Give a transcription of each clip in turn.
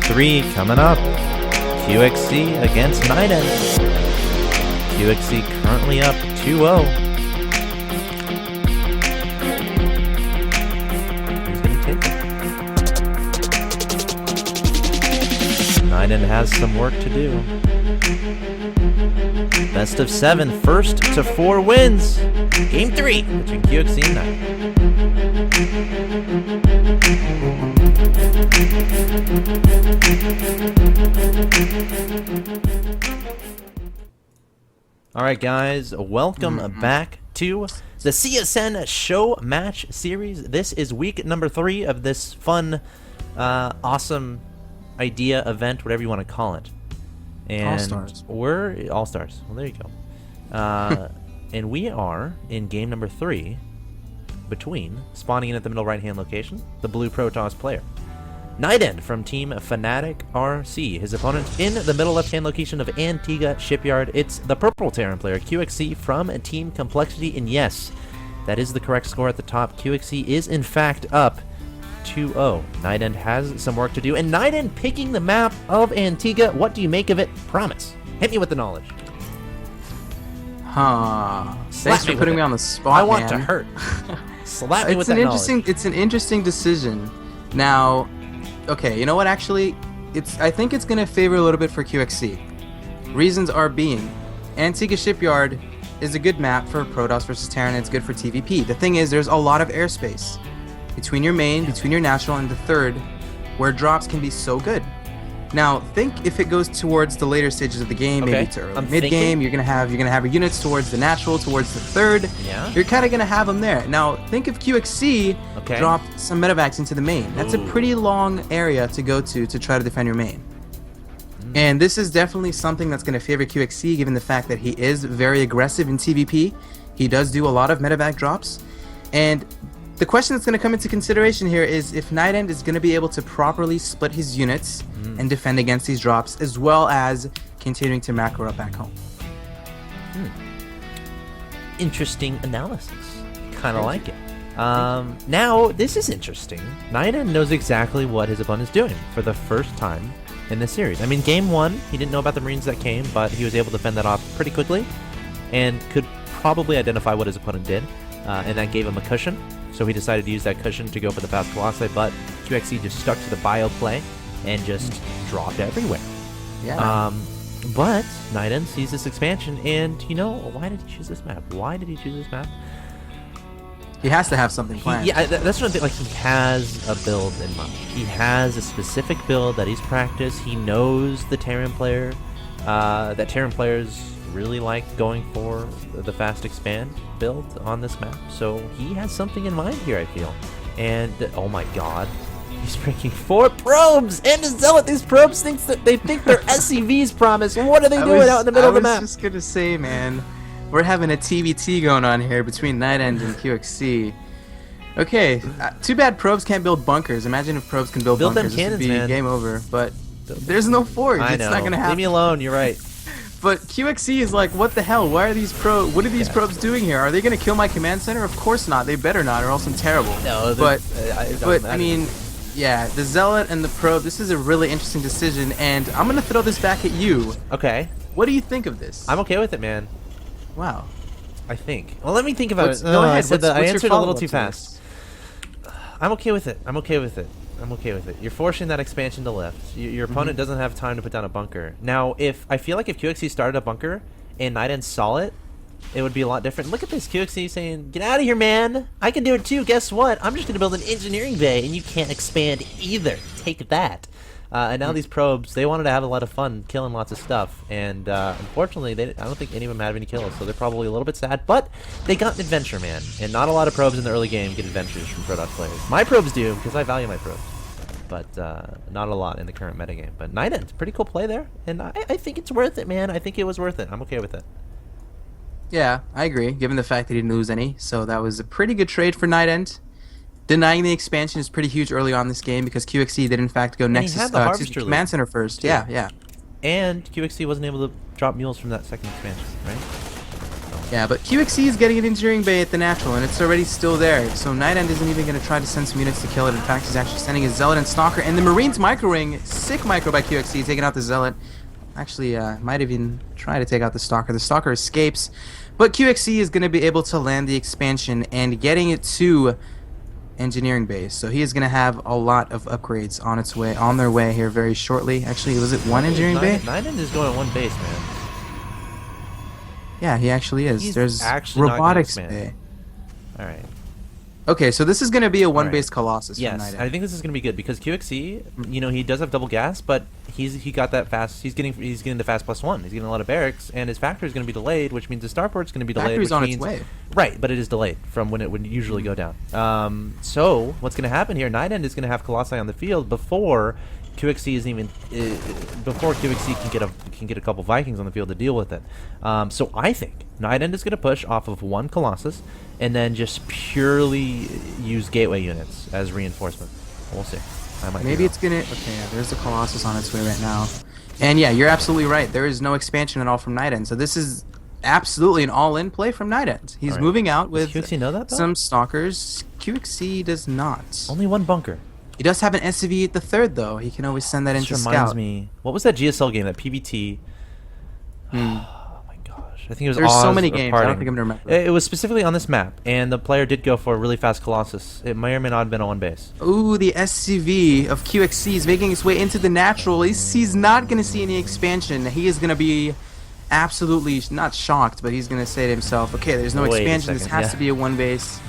3 coming up. QXC against NightEnd. QXC currently up 2-0. Who's going to take it? NightEnd has some work to do. Best of 7, first to 4 wins. Game 3 between QXC and NightEnd. Alright guys, welcome back to the CSN Show Match Series. This is week number 3 of this fun, awesome idea, event, whatever you want to call it. And All-Stars. we're All-Stars. Well, there you go. And we are in game number 3 between, spawning in at the middle right-hand location, the blue Protoss player. NightEnd from Team Fnatic RC. His opponent in the middle left-hand location of Antigua Shipyard. It's the purple Terran player, QXC from Team Complexity. And yes, that is the correct score at the top. QXC is in fact up 2-0. NightEnd has some work to do. And NightEnd picking the map of Antigua. What do you make of it? Promise. Hit me with the knowledge. Thanks for putting me on the spot, I want to man. hurt. Slap me with that knowledge. It's an interesting decision. Now, okay, you know what? Actually, I think it's gonna favor a little bit for QXC. Reasons are being, Antigua Shipyard is a good map for Protoss versus Terran. And it's good for TVP. The thing is, there's a lot of airspace between your main, between your natural, and the third, where drops can be so good. Now, think if it goes towards the later stages of the game, maybe to early mid-game, you're gonna have your units towards the natural, towards the third. Yeah. You're kind of gonna have them there. Now, think if QXC dropped some medevacs into the main. That's a pretty long area to go to try to defend your main. And this is definitely something that's gonna favor QXC, given the fact that he is very aggressive in TVP. He does do a lot of medevac drops, and the question that's going to come into consideration here is if NightEnd is going to be able to properly split his units and defend against these drops, as well as continuing to macro up back home. Interesting analysis. Kind of like it. Now, this is interesting. NightEnd knows exactly what his opponent is doing for the first time in this series. I mean, game 1, he didn't know about the Marines that came, but he was able to fend that off pretty quickly and could probably identify what his opponent did, and that gave him a cushion. So he decided to use that cushion to go for the fast Colossi, but QXC just stuck to the bio play and just dropped everywhere. Yeah. But NightEnd sees this expansion, and you know, why did he choose this map? Why did he choose this map? He has to have something planned. That's what I think. Like, he has a build in mind. He has a specific build that he's practiced. He knows the Terran player, that Terran players really like going for the fast expand build on this map, so he has something in mind here, I feel. And oh my god, he's breaking 4 probes and a zealot. These probes think they're SCVs. Promise. What are they doing out in the middle of the map? I was just gonna say, man, we're having a TBT going on here between NightEnd and QXC. Okay, too bad probes can't build bunkers. Imagine if probes can build bunkers. Them cannons, this would be man. Game over. But there's no forge. I It's know. not gonna happen. Leave me alone. You're right. But QXC is like, what the hell? Why are these what are these probes doing here? Are they gonna kill my command center? Of course not. They better not, or else I'm terrible. No, but I mean, yeah, the zealot and the probe. This is a really interesting decision, and I'm gonna throw this back at you. Okay. What do you think of this? I'm okay with it, man. Wow. I think. Well, let me think about it. Go ahead. I said that. I What's your answered a little follow-up too to fast. I'm okay with it. I'm okay with it. I'm okay with it. You're forcing that expansion to left. Your opponent doesn't have time to put down a bunker. Now, I feel like if QXC started a bunker and NightEnd saw it, it would be a lot different. Look at this, QXC saying, "Get out of here, man! I can do it too. Guess what? I'm just gonna build an engineering bay, and you can't expand either. Take that." And now these probes, they wanted to have a lot of fun killing lots of stuff, and unfortunately, I don't think any of them have any kills, so they're probably a little bit sad. But they got an adventure, man, and not a lot of probes in the early game get adventures from Protoss players. My probes do, because I value my probes. But not a lot in the current metagame. But NightEnd, pretty cool play there, and I think it's worth it, man. I think it was worth it. I'm okay with it. Yeah, I agree, given the fact that he didn't lose any. So that was a pretty good trade for NightEnd. Denying the expansion is pretty huge early on this game because QXC did in fact go next to Command Center first. Too. Yeah. And QXC wasn't able to drop mules from that second expansion, right? So. Yeah, but QXC is getting an engineering bay at the natural, and it's already still there. So NightEnd isn't even going to try to send some units to kill it. In fact, he's actually sending his Zealot and Stalker, and the Marines micro-ring. Sick micro by QXC, taking out the Zealot. Actually, might even try to take out the Stalker. The Stalker escapes, but QXC is going to be able to land the expansion and getting it to engineering base. So he is going to have a lot of upgrades on their way here very shortly. Actually, was it one engineering bay? NightEnd is going on one base, man. Yeah, he actually is. He's There's actually robotics not gonna bay. expand. All right. Okay, so this is going to be a one-base Alright. Colossus Yes, for NightEnd. I think this is going to be good because QXC, you know, he does have double gas, but he got that fast. He's getting the fast +1. He's getting a lot of barracks, and his factory is going to be delayed, which means the starport's going to be delayed. Factory's which on means, its way. Right, but it is delayed from when it would usually go down. So what's going to happen here? NightEnd is going to have Colossi on the field before QXC is even before QXC can get a couple Vikings on the field to deal with it. So I think NightEnd is going to push off of one Colossus and then just purely use gateway units as reinforcement. We'll see. I might Maybe it's gonna. Okay, yeah, there's the Colossus on its way right now, and yeah, you're absolutely right. There is no expansion at all from NightEnd, so this is absolutely an all-in play from NightEnd. He's Alright. moving out with Does QXC know that, though? some stalkers. QXC does not. Only one bunker. He does have an SCV at the third, though. He can always send that This into reminds scout. me. What was that GSL game? That PVT. Oh my gosh! I think it was. There's so Oz many or games. I Parting. don't think I'm gonna remember. It was specifically on this map, and the player did go for a really fast Colossus. It may or may not have been on one base. Ooh, the SCV of QXC is making its way into the natural. He's not going to see any expansion. He is going to be absolutely not shocked, but he's going to say to himself, okay, there's no Wait a expansion. This second, has yeah. to be a one base.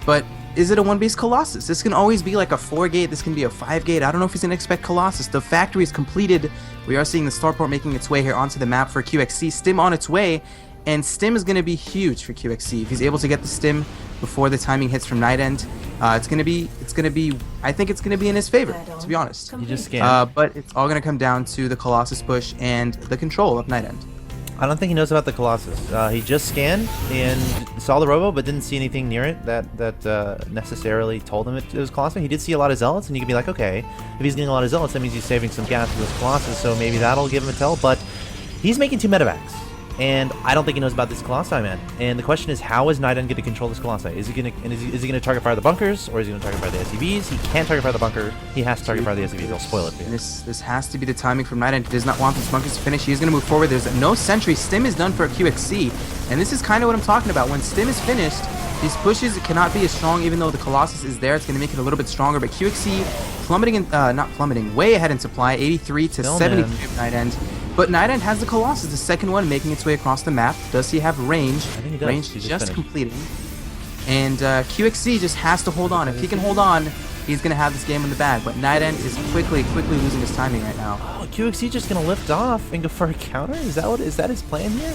But is it a one base Colossus? This can always be like a 4-gate. This can be a 5-gate. I don't know if he's going to expect Colossus. The factory is completed. We are seeing the starport making its way here onto the map for QXC. Stim on its way. And Stim is going to be huge for QXC. If he's able to get the Stim before the timing hits from NightEnd, it's going to be, I think it's going to be in his favor, to be honest. You just scanned. But it's all going to come down to the Colossus push and the control of NightEnd. I don't think he knows about the Colossus. He just scanned and saw the robo, but didn't see anything near it that necessarily told him it was Colossus. He did see a lot of zealots, and you could be like, okay, if he's getting a lot of zealots, that means he's saving some gas for those Colossus, so maybe that'll give him a tell. But he's making 2 medevacs. And I don't think he knows about this Colossi, man. And the question is, how is NightEnd going to control this Colossi? Is he going to target fire the bunkers, or is he going to target fire the SCVs? He can't target fire the bunker. He has to target fire the SCVs. They'll spoil it for you. This has to be the timing from NightEnd. He does not want these bunkers to finish. He is going to move forward. There's no sentry. Stim is done for a QXC. And this is kind of what I'm talking about. When Stim is finished, these pushes cannot be as strong, even though the Colossus is there. It's going to make it a little bit stronger. But QXC plummeting, not plummeting, way ahead in supply, 83 to 72 NightEnd. But NightEnd has the Colossus, the second one, making its way across the map. Does he have range? I think he does. Range He just finished. completing. And QXC just has to hold on. If he can hold on, he's going to have this game in the bag. But NightEnd is quickly losing his timing right now. Oh, QXC just going to lift off and go for a counter? Is that his plan here?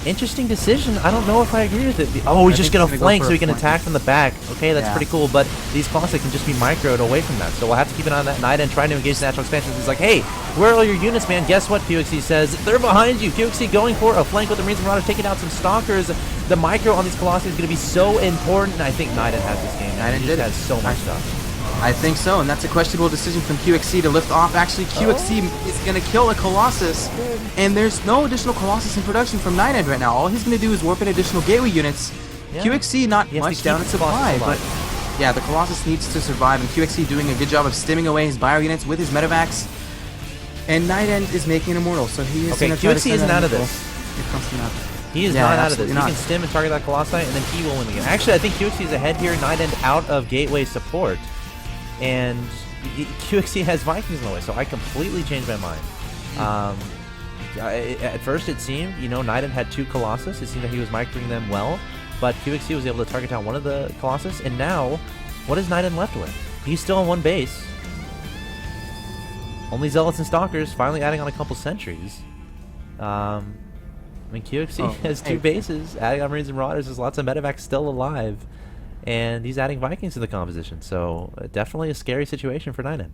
Interesting decision. I don't know if I agree with it. Oh, he's just going to flank so he can attack from the back. Okay, that's pretty cool, but these Colossi can just be microed away from that. So we'll have to keep an eye on that. NightEnd trying to engage the natural expansions. He's like, hey, where are all your units, man? Guess what, QXC says? They're behind you. QXC going for a flank with the Marines and Marauders, taking out some Stalkers. The micro on these Colossi is going to be so important, and I think NightEnd has this game. NightEnd He has so much stuff. I think so, and that's a questionable decision from QXC to lift off. Actually, QXC is going to kill a Colossus, and there's no additional Colossus in production from NightEnd right now. All he's going to do is warp in additional gateway units. Yeah. QXC not He has much to down keep in the Colossus supply, but yeah, the Colossus needs to survive, and QXC doing a good job of stimming away his bio units with his medevacs. And NightEnd is making an immortal, so he is going to try to QXC isn't out of this. He is not out of this. He can stim and target that Colossi, and then he will win the game. Actually, I think QXC is ahead here. NightEnd out of gateway support. And QXC has Vikings in the way, so I completely changed my mind. At first it seemed, NightEnd had 2 Colossus. It seemed that he was microing them well, but QXC was able to target down one of the Colossus, and now, what is NightEnd left with? He's still on one base. Only Zealots and Stalkers, finally adding on a couple sentries. QXC has 2 bases, adding on Marines and Marauders. There's lots of medevacs still alive. And he's adding Vikings to the composition, so definitely a scary situation for NightEnd.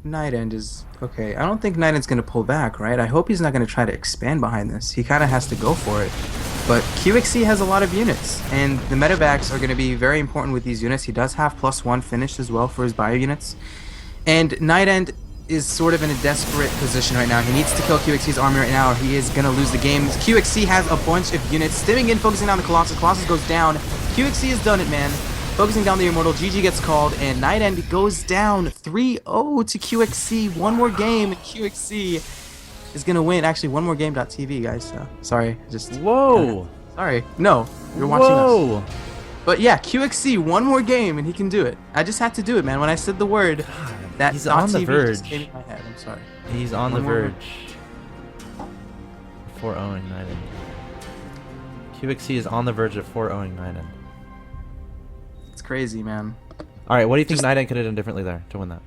NightEnd is okay. I don't think NightEnd's going to pull back, right? I hope he's not going to try to expand behind this. He kind of has to go for it. But QXC has a lot of units, and the medevacs are going to be very important with these units. He does have +1 finished as well for his bio units. And NightEnd is sort of in a desperate position right now. He needs to kill QXC's army right now or he is going to lose the game. QXC has a bunch of units. Stimming in, focusing on the Colossus. Colossus goes down. QXC has done it, man. Focusing down the Immortal. GG gets called, and NightEnd goes down 3-0 to QXC. One more game, and QXC is going to win. Actually, one more game.tv, guys. Sorry. Just. Whoa. Sorry. No, you're watching Whoa. us. But yeah, QXC, one more game, and he can do it. I just had to do it, man. When I said the word, that he's on the TV verge. just came in my head. I'm sorry. He's on the verge. 4-0ing NightEnd. QXC is on the verge of 4-0ing NightEnd. It's crazy, man. All right, what do you think NightEnd could have done differently there to win that?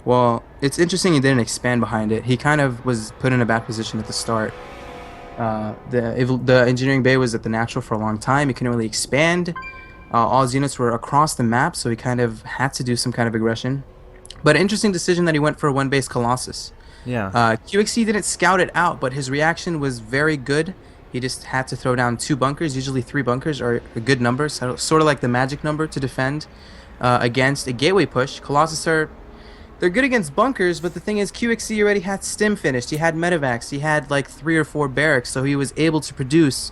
Well, it's interesting he didn't expand behind it. He kind of was put in a bad position at the start. The engineering bay was at the natural for a long time. He couldn't really expand. All his units were across the map, so he kind of had to do some kind of aggression. But an interesting decision that he went for a one-base Colossus. Yeah. QXC didn't scout it out, but his reaction was very good. He just had to throw down 2 bunkers. Usually 3 bunkers are a good number, so sort of like the magic number to defend against a gateway push. Colossus they're good against bunkers, but the thing is QXC already had stim finished. He had medevacs. He had like 3 or 4 barracks, so he was able to produce,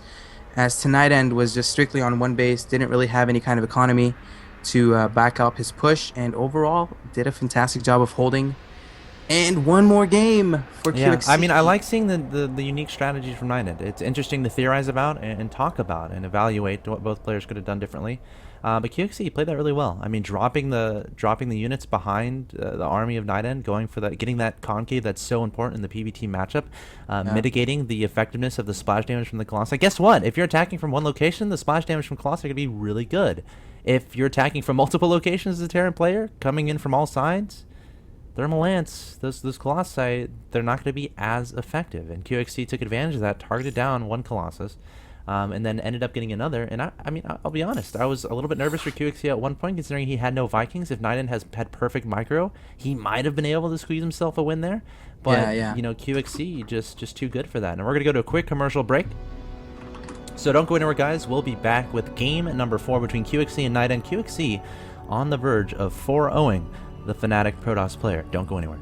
as to NightEnd was just strictly on one base, didn't really have any kind of economy to back up his push, and overall did a fantastic job of holding. And one more game for QXC. I mean, I like seeing the unique strategies from NightEnd. It's interesting to theorize about and talk about and evaluate what both players could have done differently. But QXC played that really well. I mean, dropping the units behind the army of NightEnd, going for that, getting that concave that's so important in the PvT matchup, mitigating the effectiveness of the splash damage from the Colossi. Guess what? If you're attacking from one location, the splash damage from Colossi could be really good. If you're attacking from multiple locations as a Terran player, coming in from all sides, Thermal Lance, those Colossi, they're not going to be as effective. And QXC took advantage of that, targeted down one Colossus, and then ended up getting another. And I mean, I'll be honest, I was a little bit nervous for QXC at one point, considering he had no Vikings. If NightEnd had perfect micro, he might have been able to squeeze himself a win there. But, you know, QXC just too good for that. And we're going to go to a quick commercial break. So don't go anywhere, guys. We'll be back with game number 4 between QXC and NightEnd. QXC on the verge of 4-0ing the Fnatic Protoss player. Don't go anywhere.